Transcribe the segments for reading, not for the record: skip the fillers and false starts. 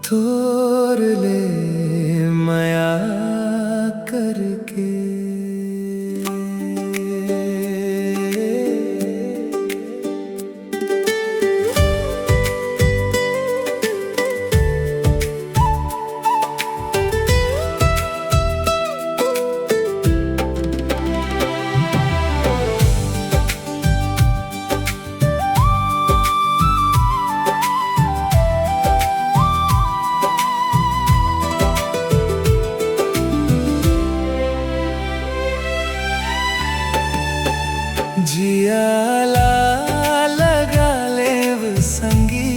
तोड़ ले माया करके। जियाला लगा ले वो संगी,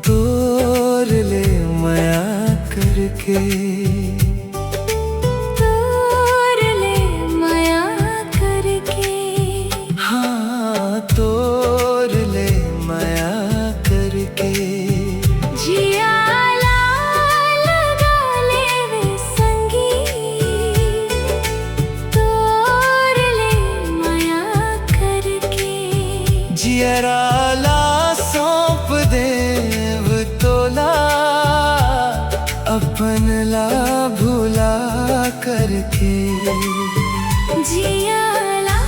तोड़ ले माया करके। तोड़ ले माया करके। हाँ तोड़ ले माया करके। जियाला लगा ले वे संगी, तोड़ ले माया करके। जियराला सौंप दे वो तोला, अपन ला भूला करके। जियाला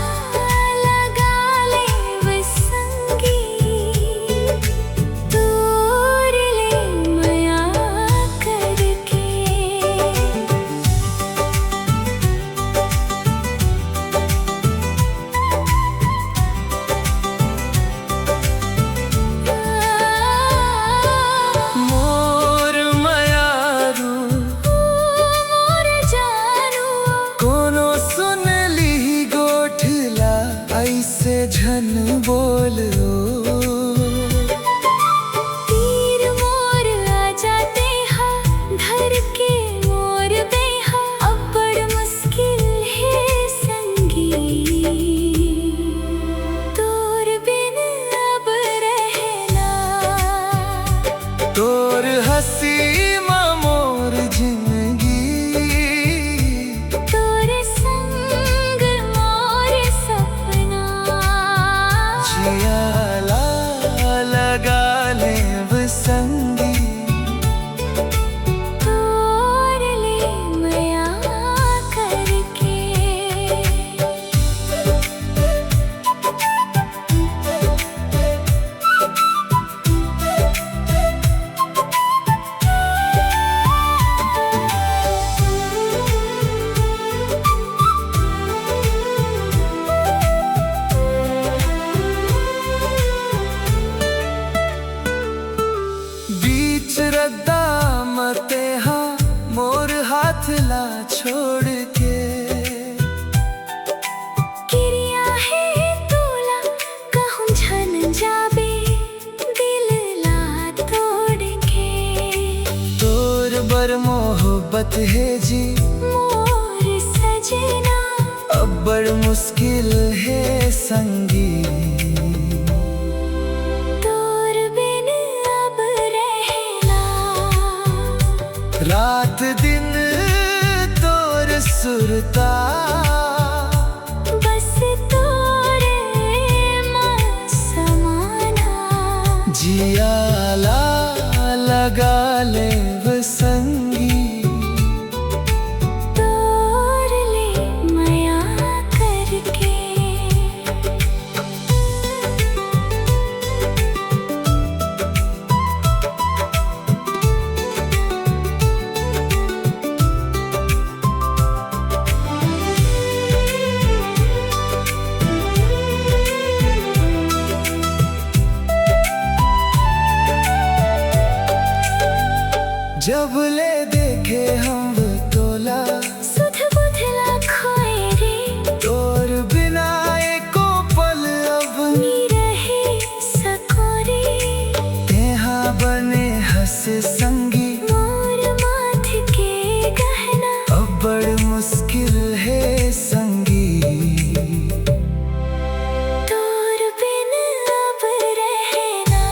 लगा ले वे संगी, तोड़ ले माया करके। मोर मायारू मोर जानू कोनो सुन ली गोठला, ऐसे झन बोलो। तीर मोर आ जाते हा धर के मोर बेहा, अब बड़ मुश्किल है संगी, तोर बिन अब रहना। तोर हसी मा मोर जिंदगी, तोर संग मोर सपना। जियाला लगा ले वो संगी, तोड़ ले माया करके। बीच रद्दा मते हाँ मोर हाथ ला छोड़ के। किरिया है तोला कहूँ झन जाबे, दिल ला तोड़ के। तोर बर मोहब्बत है जी, मोर सजना अब बड़ मुश्किल है संगी। तोर बिन अब रहना। रात दिन तोर सुरता, बस तोरे मन समाना। जियाला लगा ले वो संगी, तोड़ ले माया करके। जब ले देखे हम वो तोला, सुध बुधला खोए रे, तोर बिना एको पल अब नी रहे सकोरे। तेहा बने हंस संगी, मोर माथ के गहना, अब बड़ मुश्किल है संगी। तोर बिन अब रहना।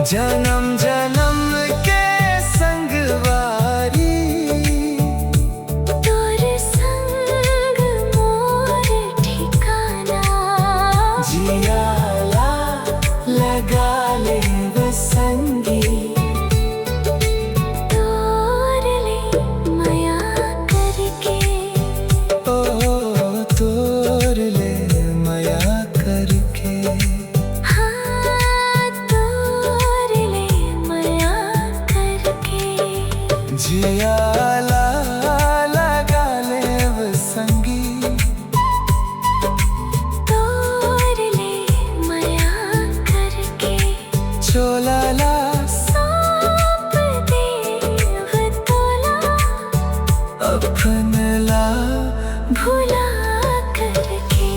जन्म जन्म के संगवारी, तोर संग मोर ठिकाना। जियाला लगा ले वो संगी। चोलाला सौंप दे तोला अपने ला भुला करके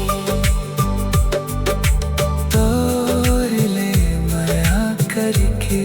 तोड़ ले माया करके।